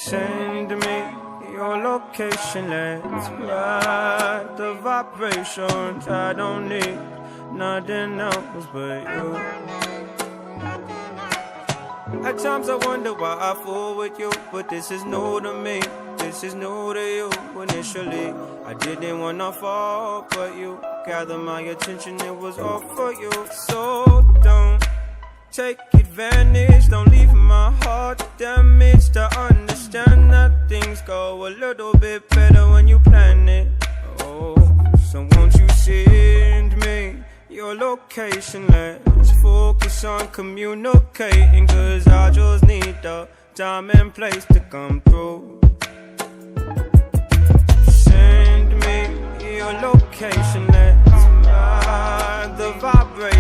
Send me your location, let's ride the vibrations. I don't need nothing else but you. At times I wonder why I fool with you, but this is new to me, this is new to you. Initially, I didn't wanna fall, but you gathered my attention, it was all for you. So don't take advantage, don't leave my heart damaged. I understand that things go a little bit better when you plan it. Oh, so won't you send me your location? Let's focus on communicating, cause I just need the time and place to come through. Send me your location, let's ride the vibration.